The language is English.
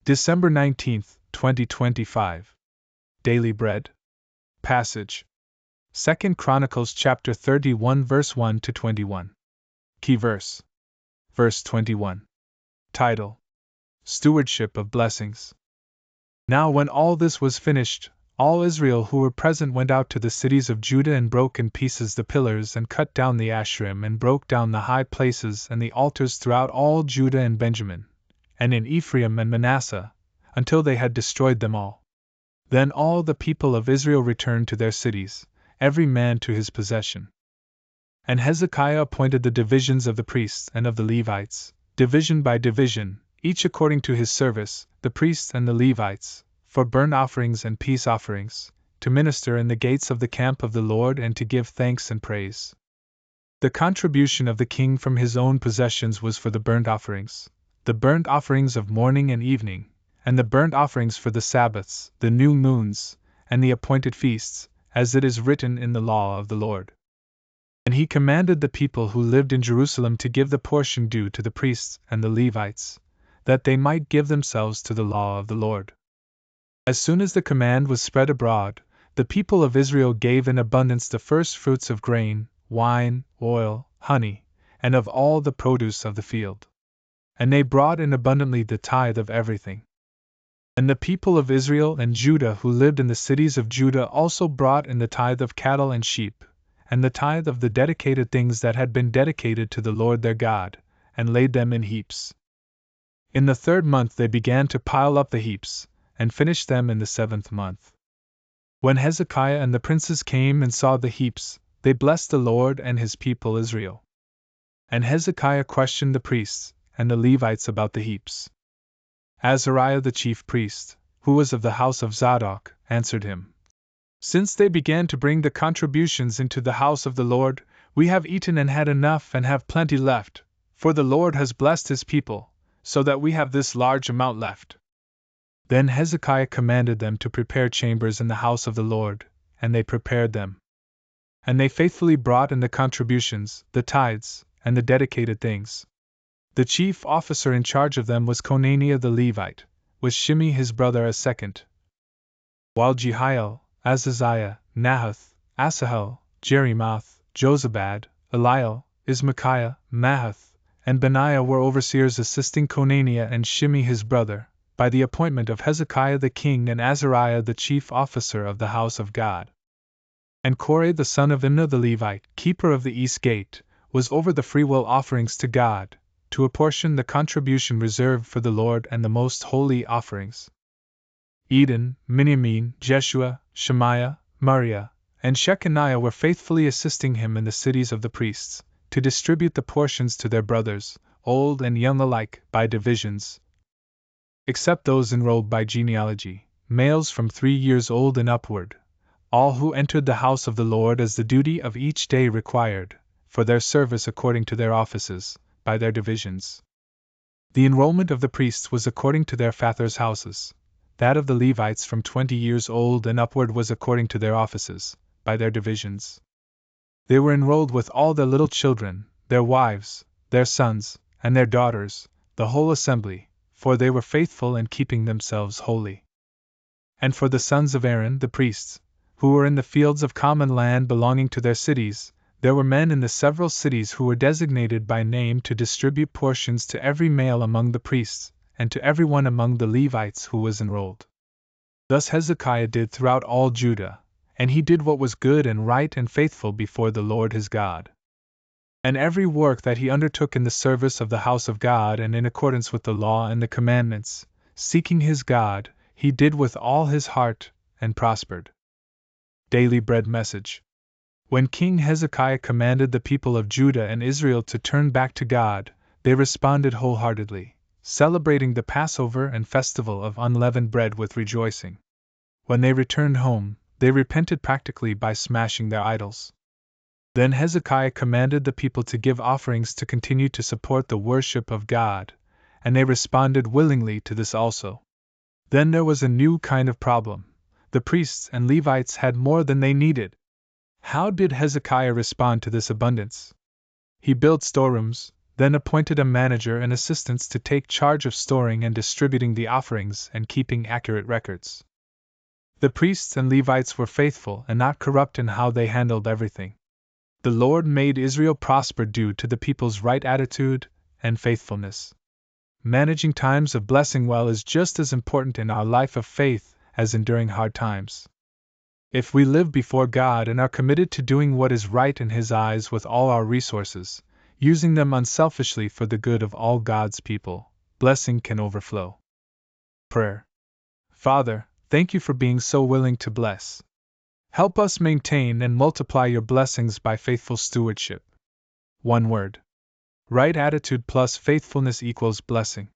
December 19, 2025. Daily Bread. Passage. 2 Chronicles chapter 31 verse 1 to 21. Key verse. Verse 21. Title: Stewardship of Blessings. Now when all this was finished, all Israel who were present went out to the cities of Judah and broke in pieces the pillars and cut down the Asherim and broke down the high places and the altars throughout all Judah and Benjamin, and in Ephraim and Manasseh, until they had destroyed them all. Then all the people of Israel returned to their cities, every man to his possession. And Hezekiah appointed the divisions of the priests and of the Levites, division by division, each according to his service, the priests and the Levites, for burnt offerings and peace offerings, to minister in the gates of the camp of the Lord and to give thanks and praise. The contribution of the king from his own possessions was for the burnt offerings of morning and evening, and the burnt offerings for the Sabbaths, the new moons, and the appointed feasts, as it is written in the law of the Lord. And he commanded the people who lived in Jerusalem to give the portion due to the priests and the Levites, that they might give themselves to the law of the Lord. As soon as the command was spread abroad, the people of Israel gave in abundance the first fruits of grain, wine, oil, honey, and of all the produce of the field. And they brought in abundantly the tithe of everything. And the people of Israel and Judah who lived in the cities of Judah also brought in the tithe of cattle and sheep, and the tithe of the dedicated things that had been dedicated to the Lord their God, and laid them in heaps. In the 3rd month they began to pile up the heaps, and finished them in the 7th month. When Hezekiah and the princes came and saw the heaps, they blessed the Lord and his people Israel. And Hezekiah questioned the priests and the Levites about the heaps. Azariah the chief priest, who was of the house of Zadok, answered him, "Since they began to bring the contributions into the house of the Lord, we have eaten and had enough and have plenty left, for the Lord has blessed his people, so that we have this large amount left." Then Hezekiah commanded them to prepare chambers in the house of the Lord, and they prepared them. And they faithfully brought in the contributions, the tithes, and the dedicated things. The chief officer in charge of them was Conaniah the Levite, with Shimei his brother as second, while Jehiel, Azaziah, Nahath, Asahel, Jerimoth, Jozabad, Eliel, Ismachiah, Mahath, and Benaiah were overseers assisting Conaniah and Shimei his brother, by the appointment of Hezekiah the king and Azariah the chief officer of the house of God. And Korah the son of Imnah the Levite, keeper of the east gate, was over the freewill offerings to God, to apportion the contribution reserved for the Lord and the most holy offerings. Eden, Miniamin, Jeshua, Shemaiah, Mariah, and Shechaniah were faithfully assisting him in the cities of the priests, to distribute the portions to their brothers, old and young alike, by divisions, except those enrolled by genealogy, males from 3 years old and upward, all who entered the house of the Lord as the duty of each day required, for their service according to their offices, by their divisions. The enrollment of the priests was according to their fathers' houses. That of the Levites from 20 years old and upward was according to their offices, by their divisions. They were enrolled with all their little children, their wives, their sons, and their daughters, the whole assembly, for they were faithful in keeping themselves holy. And for the sons of Aaron the priests, who were in the fields of common land belonging to their cities, there were men in the several cities who were designated by name to distribute portions to every male among the priests, and to everyone among the Levites who was enrolled. Thus Hezekiah did throughout all Judah, and he did what was good and right and faithful before the Lord his God. And every work that he undertook in the service of the house of God and in accordance with the law and the commandments, seeking his God, he did with all his heart, and prospered. Daily Bread Message. When King Hezekiah commanded the people of Judah and Israel to turn back to God, they responded wholeheartedly, celebrating the Passover and festival of unleavened bread with rejoicing. When they returned home, they repented practically by smashing their idols. Then Hezekiah commanded the people to give offerings to continue to support the worship of God, and they responded willingly to this also. Then there was a new kind of problem. The priests and Levites had more than they needed. How did Hezekiah respond to this abundance? He built storerooms, then appointed a manager and assistants to take charge of storing and distributing the offerings and keeping accurate records. The priests and Levites were faithful and not corrupt in how they handled everything. The Lord made Israel prosper due to the people's right attitude and faithfulness. Managing times of blessing well is just as important in our life of faith as enduring hard times. If we live before God and are committed to doing what is right in His eyes with all our resources, using them unselfishly for the good of all God's people, blessing can overflow. Prayer. Father, thank you for being so willing to bless. Help us maintain and multiply your blessings by faithful stewardship. One word. Right attitude plus faithfulness equals blessing.